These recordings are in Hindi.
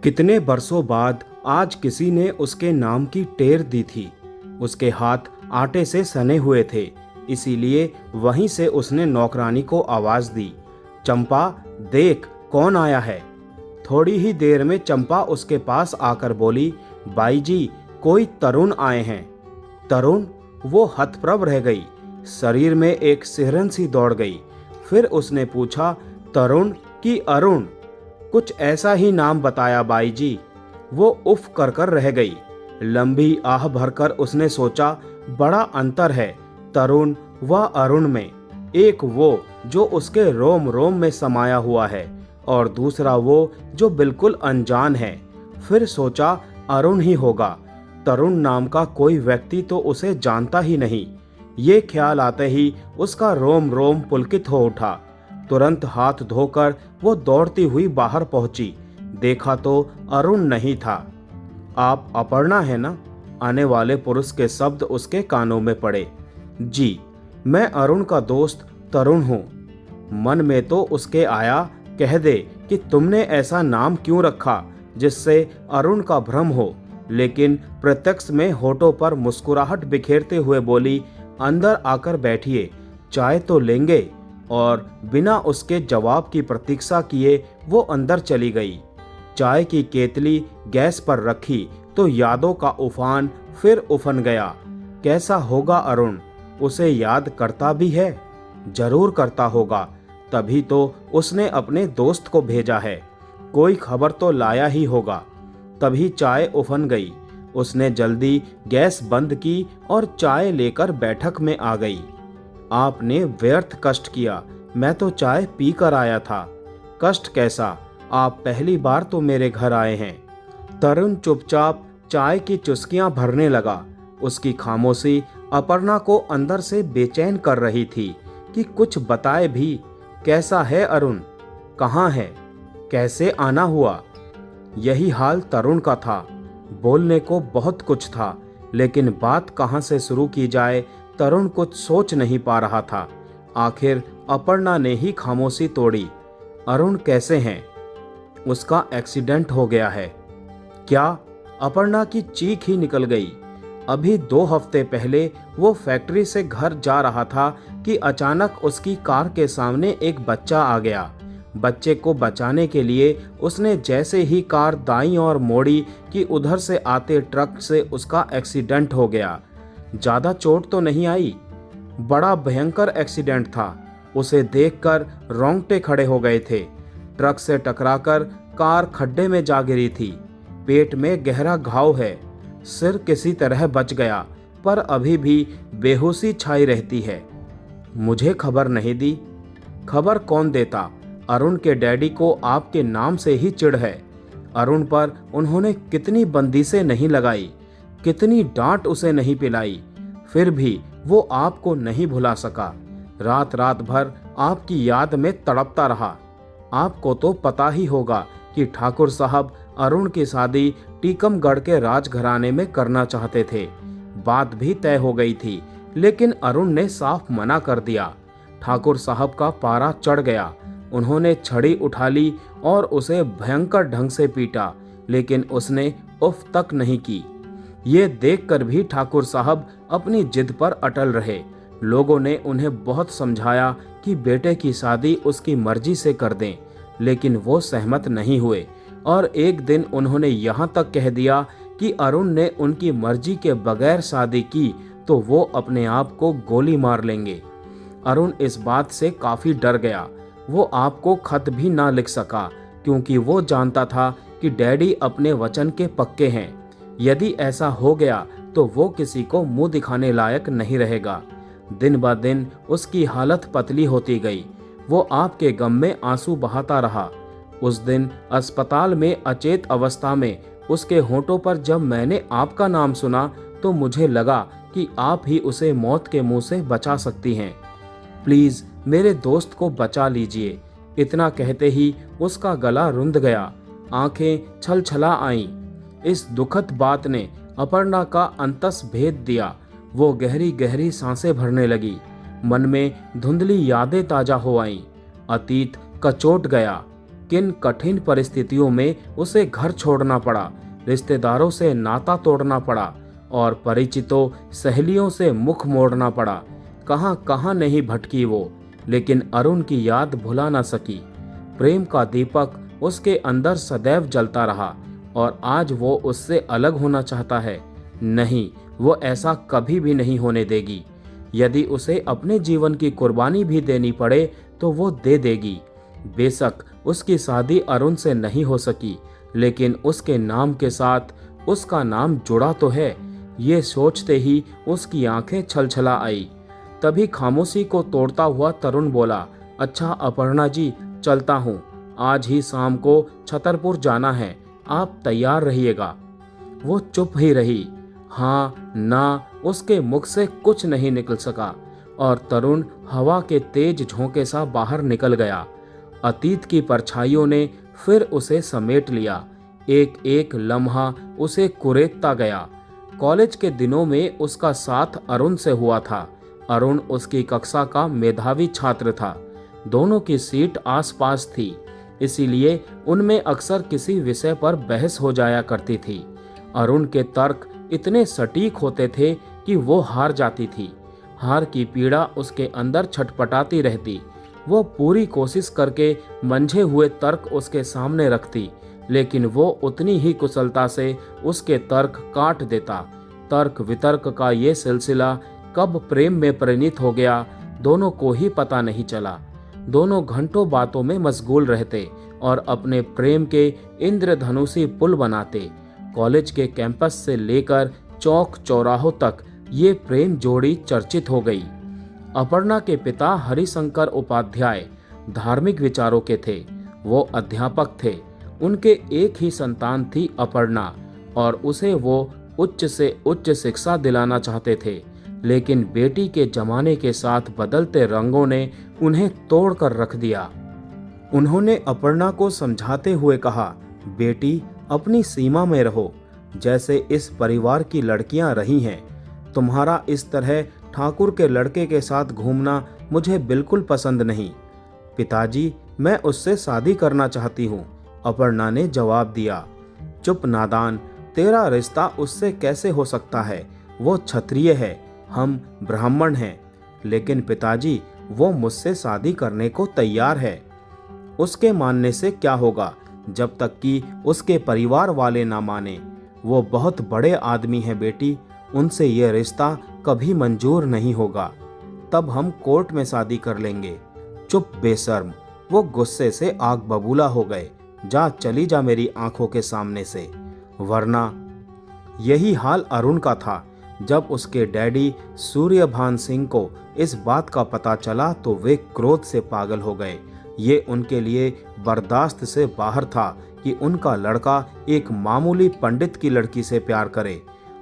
कितने बरसों बाद आज किसी ने उसके नाम की टेर दी थी। उसके हाथ आटे से सने हुए थे, इसीलिए वहीं से उसने नौकरानी को आवाज दी, चंपा देख कौन आया है। थोड़ी ही देर में चंपा उसके पास आकर बोली, बाई जी कोई तरुण आए हैं। तरुण? वो हतप्रभ रह गई, शरीर में एक सिहरन सी दौड़ गई। फिर उसने पूछा, तरुण कि अरुण? कुछ ऐसा ही नाम बताया बाई जी। वो उफ कर कर रह गई। लंबी आह भरकर उसने सोचा, बड़ा अंतर है तरुण व अरुण में। एक वो जो उसके रोम रोम में समाया हुआ है और दूसरा वो जो बिल्कुल अनजान है। फिर सोचा अरुण ही होगा, तरुण नाम का कोई व्यक्ति तो उसे जानता ही नहीं। ये ख्याल आते ही उसका रोम रोम पुलकित हो उठा। तुरंत हाथ धोकर वो दौड़ती हुई बाहर पहुंची। देखा तो अरुण नहीं था। आप अपर्णा है ना? आने वाले पुरुष के शब्द उसके कानों में पड़े। जी, मैं अरुण का दोस्त तरुण हूँ। मन में तो उसके आया, कह दे कि तुमने ऐसा नाम क्यों रखा जिससे अरुण का भ्रम हो, लेकिन प्रत्यक्ष में होठों पर मुस्कुराहट बिखेरते हुए बोली, अंदर आकर बैठिए, चाय तो लेंगे। और बिना उसके जवाब की प्रतीक्षा किए वो अंदर चली गई। चाय की केतली गैस पर रखी तो यादों का उफान फिर उफन गया। कैसा होगा अरुण? उसे याद करता भी है? जरूर करता होगा, तभी तो उसने अपने दोस्त को भेजा है। कोई खबर तो लाया ही होगा। तभी चाय उफन गई। उसने जल्दी गैस बंद की और चाय लेकर बैठक में आ गई। आपने व्यर्थ कष्ट किया, मैं तो चाय पी कर आया था। कष्ट कैसा? आप पहली बार तो मेरे घर आए हैं। तरुण चुपचाप चाय की चुस्कियां भरने लगा। उसकी खामोशी अपर्णा को अंदर से बेचैन कर रही थी कि कुछ बताए भी। कैसा है अरुण? कहाँ है? कैसे आना हुआ? यही हाल तरुण का था। बोलने को बहुत कुछ था, लेकिन बात कहाँ से शुरू की जाए तरुण कुछ सोच नहीं पा रहा था। आखिर अपर्णा ने ही खामोशी तोड़ी। अरुण कैसे हैं? उसका एक्सीडेंट हो गया है। क्या? अपर्णा की चीख ही निकल गई। अभी 2 हफ्ते पहले वो फैक्ट्री से घर जा रहा था कि अचानक उसकी कार के सामने एक बच्चा आ गया। बच्चे को बचाने के लिए उसने जैसे ही कार दाईं ओर मोड़ी कि उधर से आते ट्रक से उसका एक्सीडेंट हो गया। ज्यादा चोट तो नहीं आई? बड़ा भयंकर एक्सीडेंट था। उसे देखकर रोंगटे खड़े हो गए थे। ट्रक से टकराकर कार खड्डे में जा गिरी थी। पेट में गहरा घाव है। सिर किसी तरह बच गया, पर अभी भी बेहोशी छाई रहती है। मुझे खबर नहीं दी? खबर कौन देता? अरुण के डैडी को आपके नाम से ही चिढ़ है। अरुण पर उन्होंने कितनी बंदिशें नहीं लगाई, कितनी डांट उसे नहीं पिलाई, फिर भी वो आपको नहीं भुला सका। रात रात भर आपकी याद में तड़पता रहा। आपको तो पता ही होगा कि ठाकुर साहब अरुण की शादी टीकमगढ़ के राजघराने में करना चाहते थे। बात भी तय हो गई थी, लेकिन अरुण ने साफ मना कर दिया। ठाकुर साहब का पारा चढ़ गया। उन्होंने छड़ी उठा ली और उसे भयंकर ढंग से पीटा, लेकिन उसने उफ तक नहीं की। ये देखकर भी ठाकुर साहब अपनी जिद पर अटल रहे। लोगों ने उन्हें बहुत समझाया कि बेटे की शादी उसकी मर्जी से कर दें, लेकिन वो सहमत नहीं हुए और एक दिन उन्होंने यहाँ तक कह दिया कि अरुण ने उनकी मर्जी के बगैर शादी की तो वो अपने आप को गोली मार लेंगे। अरुण इस बात से काफी डर गया। वो आपको खत भी ना लिख सका, क्योंकि वो जानता था कि डैडी अपने वचन के पक्के हैं। यदि ऐसा हो गया तो वो किसी को मुंह दिखाने लायक नहीं रहेगा। दिन ब दिन उसकी हालत पतली होती गई। वो आपके गम में आंसू बहाता रहा। उस दिन अस्पताल में अचेत अवस्था में उसके होठों पर जब मैंने आपका नाम सुना तो मुझे लगा कि आप ही उसे मौत के मुंह से बचा सकती हैं। प्लीज मेरे दोस्त को बचा लीजिए। इतना कहते ही उसका गला रुंध गया, आंखें छलछला आईं। इस दुखद बात ने अपर्णा का अंतस भेद दिया। वो गहरी गहरी सांसें भरने लगी। मन में धुंधली यादें ताजा हो आईं। अतीत कचोट गया। किन कठिन परिस्थितियों में उसे घर छोड़ना पड़ा, रिश्तेदारों से नाता तोड़ना पड़ा और परिचितों सहेलियों से मुख मोड़ना पड़ा। कहां कहां नहीं भटकी वो, लेकिन अरुण की याद भुला न सकी। प्रेम का दीपक उसके अंदर सदैव जलता रहा और आज वो उससे अलग होना चाहता है। नहीं, वो ऐसा कभी भी नहीं होने देगी। यदि उसे अपने जीवन की कुर्बानी भी देनी पड़े तो वो दे देगी। बेशक उसकी शादी अरुण से नहीं हो सकी, लेकिन उसके नाम के साथ उसका नाम जुड़ा तो है। ये सोचते ही उसकी आंखें छलछला आई। तभी खामोशी को तोड़ता हुआ तरुण बोला, अच्छा अपर्णा जी, चलता हूँ। आज ही शाम को छतरपुर जाना है, आप तैयार रहिएगा। वो चुप ही रही। हाँ ना उसके मुख से कुछ नहीं निकल सका और तरुण हवा के तेज झोंके सा बाहर निकल गया। अतीत की परछाइयों ने फिर उसे समेट लिया। एक एक लम्हा उसे कुरेदता गया। कॉलेज के दिनों में उसका साथ अरुण से हुआ था। अरुण उसकी कक्षा का मेधावी छात्र था। दोनों की सीट आसपास थी, इसीलिए उनमें अक्सर किसी विषय पर बहस हो जाया करती थी। अरुण के तर्क इतने सटीक होते थे कि वो हार जाती थी। हार की पीड़ा उसके अंदर छटपटाती रहती। वो पूरी कोशिश करके मंझे हुए तर्क उसके सामने रखती, लेकिन वो उतनी ही कुशलता से उसके तर्क काट देता। तर्क वितर्क का ये सिलसिला कब प्रेम में परिणित हो गया, दोनों को ही पता नहीं चला। दोनों घंटों बातों में मशगूल रहते और अपने प्रेम के इंद्रधनुषी पुल बनाते। कॉलेज के कैंपस से लेकर चौक चौराहों तक ये प्रेम जोड़ी चर्चित हो गई। अपर्णा के पिता हरिशंकर उपाध्याय धार्मिक विचारों के थे। वो अध्यापक थे। उनके एक ही संतान थी अपर्णा और उसे वो उच्च से उच्च शिक्षा दिलाना चाहते थे, लेकिन बेटी के जमाने के साथ बदलते रंगों ने उन्हें तोड़ कर रख दिया। उन्होंने अपर्णा को समझाते हुए कहा, बेटी अपनी सीमा में रहो, जैसे इस परिवार की लड़कियां रही हैं। तुम्हारा इस तरह ठाकुर के लड़के के साथ घूमना मुझे बिल्कुल पसंद नहीं। पिताजी, मैं उससे शादी करना चाहती हूँ, अपर्णा ने जवाब दिया। चुप नादान, तेरा रिश्ता उससे कैसे हो सकता है? वो क्षत्रिय है, हम ब्राह्मण हैं। लेकिन पिताजी, वो मुझसे शादी करने को तैयार है। उसके मानने से क्या होगा, जब तक कि उसके परिवार वाले ना माने। वो बहुत बड़े आदमी हैं बेटी, उनसे ये रिश्ता कभी मंजूर नहीं होगा। तब हम कोर्ट में शादी कर लेंगे। चुप बेशर्म, वो गुस्से से आग बबूला हो गए। जा, चली जा मेरी आंखों के सामने से, वरना। यही हाल अरुण का था। जब उसके डैडी सूर्यभान सिंह को इस बात का पता चला तो वे क्रोध से पागल हो गए। ये उनके लिए बर्दाश्त से बाहर था कि उनका लड़का एक मामूली पंडित की लड़की से प्यार करे।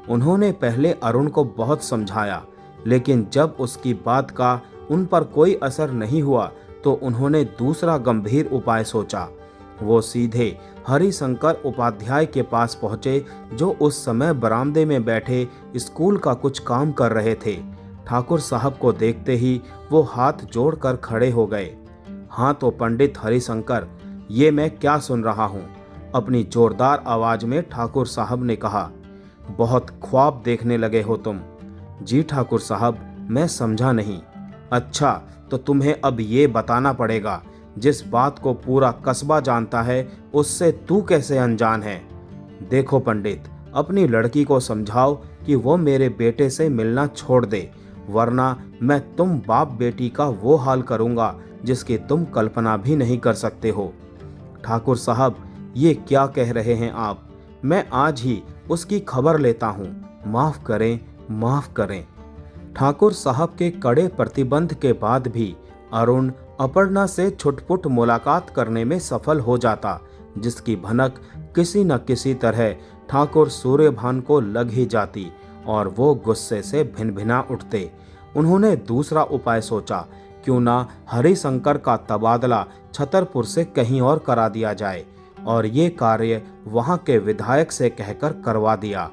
उन्होंने पहले अरुण को बहुत समझाया, लेकिन जब उसकी बात का उन पर कोई असर नहीं हुआ तो उन्होंने दूसरा गंभीर उपाय सोचा। वो सीधे हरिशंकर उपाध्याय के पास पहुंचे, जो उस समय बरामदे में बैठे स्कूल का कुछ काम कर रहे थे। ठाकुर साहब को देखते ही वो हाथ जोड़कर खड़े हो गए। हाँ तो पंडित हरिशंकर, ये मैं क्या सुन रहा हूँ? अपनी जोरदार आवाज में ठाकुर साहब ने कहा। बहुत ख्वाब देखने लगे हो तुम। जी ठाकुर साहब, मैं समझा नहीं। अच्छा, तो तुम्हें अब ये बताना पड़ेगा। जिस बात को पूरा कस्बा जानता है, उससे तू कैसे अनजान है? देखो पंडित, अपनी लड़की को समझाओ कि वो मेरे बेटे से मिलना छोड़ दे, वरना मैं तुम बाप बेटी का वो हाल करूँगा जिसकी तुम कल्पना भी नहीं कर सकते हो। ठाकुर साहब, ये क्या कह रहे हैं आप? मैं आज ही उसकी खबर लेता हूँ। माफ़ करें, माफ़ करें। ठाकुर साहब के कड़े प्रतिबंध के बाद भी अरुण अपर्णा से छुटपुट मुलाकात करने में सफल हो जाता, जिसकी भनक किसी न किसी तरह ठाकुर सूर्यभान को लग ही जाती और वो गुस्से से भिनभिना उठते। उन्होंने दूसरा उपाय सोचा, क्यों ना हरिशंकर का तबादला छतरपुर से कहीं और करा दिया जाए, और ये कार्य वहां के विधायक से कहकर करवा दिया।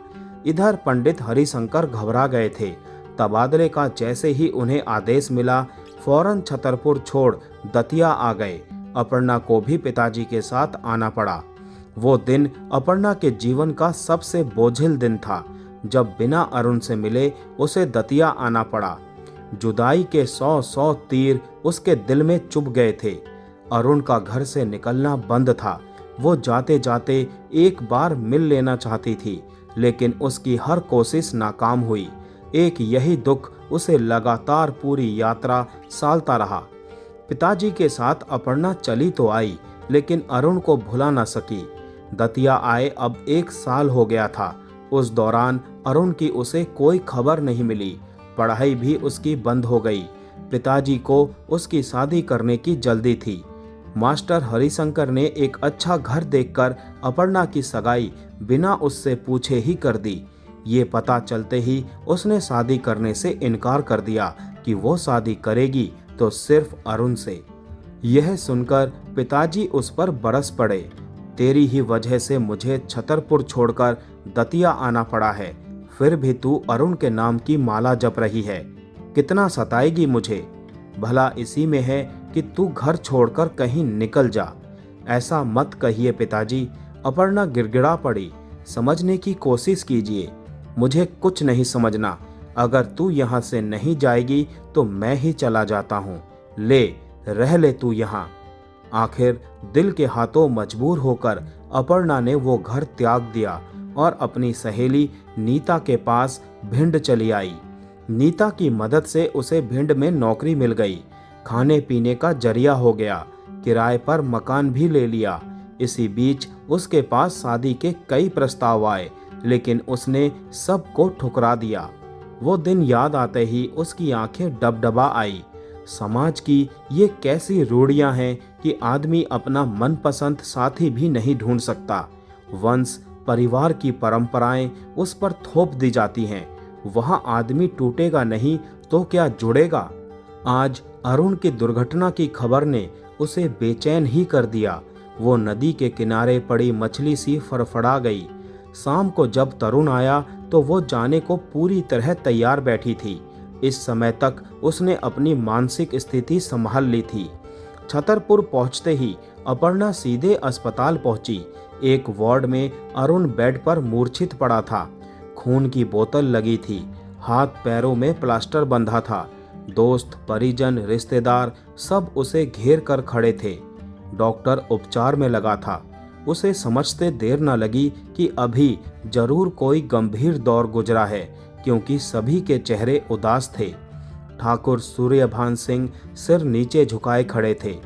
इधर पंडित हरिशंकर घबरा गए थे। तबादले का जैसे ही उन्हें आदेश मिला, फौरन छतरपुर छोड़ दतिया आ गए। अपर्णा को भी पिताजी के साथ आना पड़ा। वो दिन अपर्णा के जीवन का सबसे बोझिल दिन था। जब बिना अरुण से मिले उसे दतिया आना पड़ा। जुदाई के 100 तीर उसके दिल में चुभ गए थे। अरुण का घर से निकलना बंद था। वो जाते जाते एक बार मिल लेना चाहती थी, लेकिन उसकी हर कोशिश नाकाम हुई। एक यही दुख उसे लगातार पूरी यात्रा सालता रहा। पिताजी के साथ अपर्णा चली तो आई, लेकिन अरुण को भुला न सकी। दतिया आए अब 1 साल हो गया था। उस दौरान अरुण की उसे कोई खबर नहीं मिली। पढ़ाई भी उसकी बंद हो गई। पिताजी को उसकी शादी करने की जल्दी थी। मास्टर हरिशंकर ने एक अच्छा घर देखकर अपर्णा की सगाई बिना उससे पूछे ही कर दी। ये पता चलते ही उसने शादी करने से इनकार कर दिया कि वो शादी करेगी तो सिर्फ अरुण से। यह सुनकर पिताजी उस पर बरस पड़े। तेरी ही वजह से मुझे छतरपुर छोड़कर दतिया आना पड़ा है, फिर भी तू अरुण के नाम की माला जप रही है। कितना सताएगी मुझे। भला इसी में है कि तू घर छोड़कर कहीं निकल जा। ऐसा मत कहिए पिताजी। अपर्णा गिड़गिड़ा पड़ी। समझने की कोशिश कीजिए। मुझे कुछ नहीं समझना। अगर तू यहाँ से नहीं जाएगी तो मैं ही चला जाता हूँ। ले रह ले तू यहाँ। आखिर दिल के हाथों मजबूर होकर अपर्णा ने वो घर त्याग दिया और अपनी सहेली नीता के पास भिंड चली आई। नीता की मदद से उसे भिंड में नौकरी मिल गई। खाने पीने का जरिया हो गया। किराए पर मकान भी ले लिया। इसी बीच उसके पास शादी के कई प्रस्ताव आए, लेकिन उसने सबको ठुकरा दिया। वो दिन याद आते ही उसकी आंखें डबडबा आई। समाज की ये कैसी रूढ़ियां हैं कि आदमी अपना मनपसंद साथी भी नहीं ढूंढ सकता। वंश परिवार की परंपराएं उस पर थोप दी जाती हैं। वहां आदमी टूटेगा नहीं तो क्या जुड़ेगा। आज अरुण की दुर्घटना की खबर ने उसे बेचैन ही कर दिया। वो नदी के किनारे पड़ी मछली सी फड़फड़ा गई। शाम को जब तरुण आया तो वो जाने को पूरी तरह तैयार बैठी थी। इस समय तक उसने अपनी मानसिक स्थिति संभाल ली थी। छतरपुर पहुंचते ही अपर्णा सीधे अस्पताल पहुंची। एक वार्ड में अरुण बेड पर मूर्छित पड़ा था। खून की बोतल लगी थी। हाथ पैरों में प्लास्टर बंधा था। दोस्त, परिजन, रिश्तेदार सब उसे घेर कर खड़े थे। डॉक्टर उपचार में लगा था। उसे समझते देर न लगी कि अभी जरूर कोई गंभीर दौर गुजरा है, क्योंकि सभी के चेहरे उदास थे। ठाकुर सूर्यभान सिंह सिर नीचे झुकाए खड़े थे।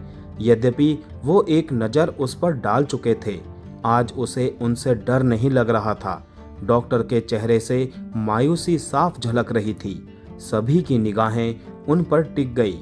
यद्यपि वो एक नज़र उस पर डाल चुके थे, आज उसे उनसे डर नहीं लग रहा था। डॉक्टर के चेहरे से मायूसी साफ झलक रही थी। सभी की निगाहें उन पर टिक गई।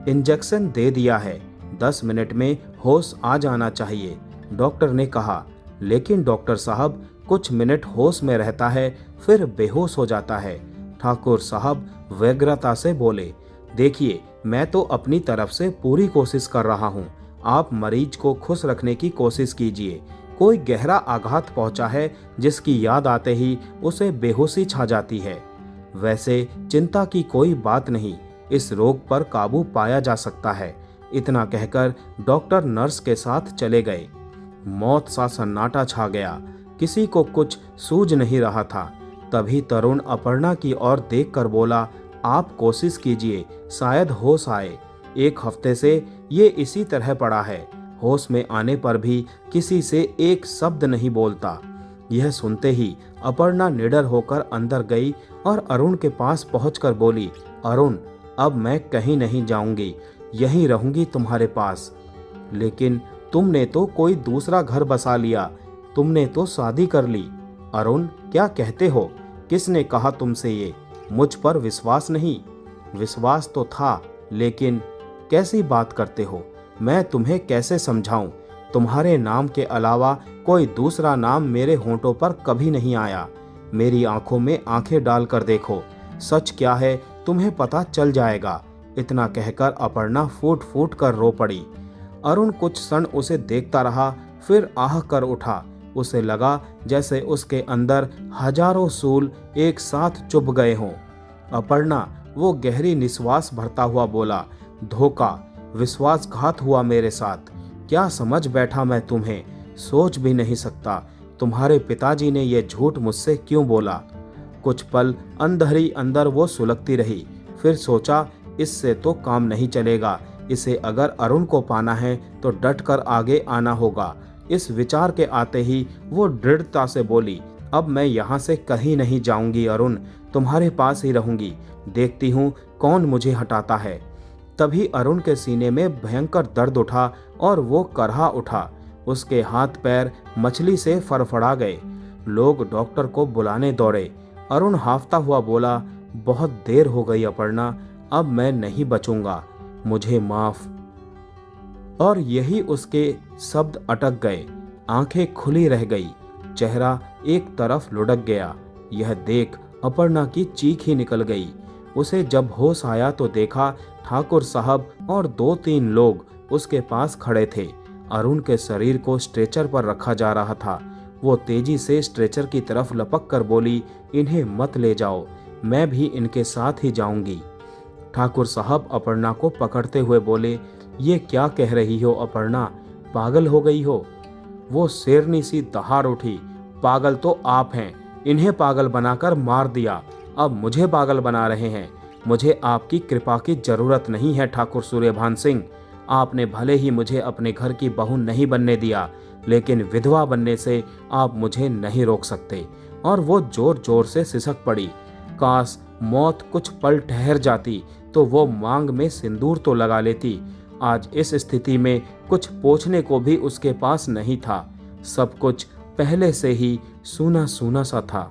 इंजेक्शन दे दिया है, 10 मिनट में होश आ जाना चाहिए, डॉक्टर ने कहा। लेकिन डॉक्टर साहब, कुछ मिनट होश में रहता है फिर बेहोश हो जाता है। ठाकुर साहब व्यग्रता से बोले, देखिए, मैं तो अपनी तरफ से पूरी कोशिश कर रहा हूँ। आप मरीज को खुश रखने की कोशिश कीजिए। कोई गहरा आघात पहुंचा है जिसकी याद आते ही उसे बेहोशी छा जाती है। वैसे चिंता की कोई बात नहीं, इस रोग पर काबू पाया जा सकता है। इतना कहकर डॉक्टर नर्स के साथ चले गए। मौत सा सन्नाटा छा गया। किसी को कुछ सूझ नहीं रहा था। तभी तरुण अपर्णा की ओर देखकर बोला, आप कोशिश कीजिए, शायद होश आए। 1 हफ्ते से ये इसी तरह पड़ा है। होश में आने पर भी किसी से एक शब्द नहीं बोलता। यह सुनते ही अपर्णा निडर होकर अंदर गई और अरुण के पास पहुंचकर बोली, अरुण, अब मैं कहीं नहीं जाऊंगी, यहीं रहूंगी तुम्हारे पास। लेकिन तुमने तो कोई दूसरा घर बसा लिया, तुमने तो शादी कर ली। अरुण, क्या कहते हो? किसने कहा तुमसे ये? मुझ पर विश्वास नहीं? विश्वास तो था, लेकिन कैसी बात करते हो? मैं तुम्हें कैसे समझाऊं? तुम्हारे नाम के अलावा कोई दूसरा नाम मेरे होंठों पर कभी नहीं आया। मेरी आंखों में आंखें डालकर देखो, सच क्या है तुम्हें पता चल जाएगा। इतना कहकर अपर्णा फूट फूट कर रो पड़ी। अरुण कुछ क्षण उसे देखता रहा, फिर आह कर उठा। उसे लगा जैसे उसके अंदर हजारों सूल एक साथ चुभ गए हों। अपर्णा, वो गहरी निश्वास भरता हुआ बोला, धोखा, विश्वासघात हुआ मेरे साथ। क्या समझ बैठा मैं तुम्हें, सोच भी नहीं सकता। तुम्हारे पिताजी ने ये झूठ मुझसे क्यों बोला। कुछ पल अंदर ही अंदर वो सुलगती रही, फिर सोचा इससे तो काम नहीं चलेगा। इसे अगर अरुण को पाना है तो डट कर आगे आना होगा। इस विचार के आते ही वो दृढ़ता से बोली, अब मैं यहाँ से कहीं नहीं जाऊंगी अरुण, तुम्हारे पास ही रहूंगी। देखती हूँ कौन मुझे हटाता है। तभी अरुण के सीने में भयंकर दर्द उठा और वो करहा उठा। उसके हाथ पैर मछली से फड़फड़ा गए। लोग डॉक्टर को बुलाने दौड़े। अरुण हाफता हुआ बोला, बहुत देर हो गई अपर्णा, अब मैं नहीं बचूंगा, मुझे माफ। और यही उसके शब्द अटक गए। आंखें खुली रह गई, चेहरा एक तरफ लुढ़क गया। यह देख अपर्णा की चीख ही निकल गई। उसे जब होश आया तो देखा ठाकुर साहब और 2-3 लोग उसके पास खड़े थे। अरुण के शरीर को स्ट्रेचर पर रखा जा रहा था। वो तेजी से स्ट्रेचर की तरफ लपक कर बोली, इन्हें मत ले जाओ, मैं भी इनके साथ ही जाऊंगी। ठाकुर साहब अपर्णा को पकड़ते हुए बोले, ये क्या कह रही हो अपर्णा, पागल हो गई हो। वो शेरनी सी दहाड़ उठी, पागल तो आप हैं, इन्हें पागल बनाकर मार दिया, अब मुझे पागल बना रहे हैं। मुझे आपकी कृपा की जरूरत नहीं है ठाकुर सूर्यभान सिंह। आपने भले ही मुझे अपने घर की बहू नहीं बनने दिया, लेकिन विधवा बनने से आप मुझे नहीं रोक सकते। और वो जोर जोर से सिसक पड़ी। काश मौत कुछ पल ठहर जाती तो वो मांग में सिंदूर तो लगा लेती। आज इस स्थिति में कुछ पूछने को भी उसके पास नहीं था। सब कुछ पहले से ही सूना सूना सा था।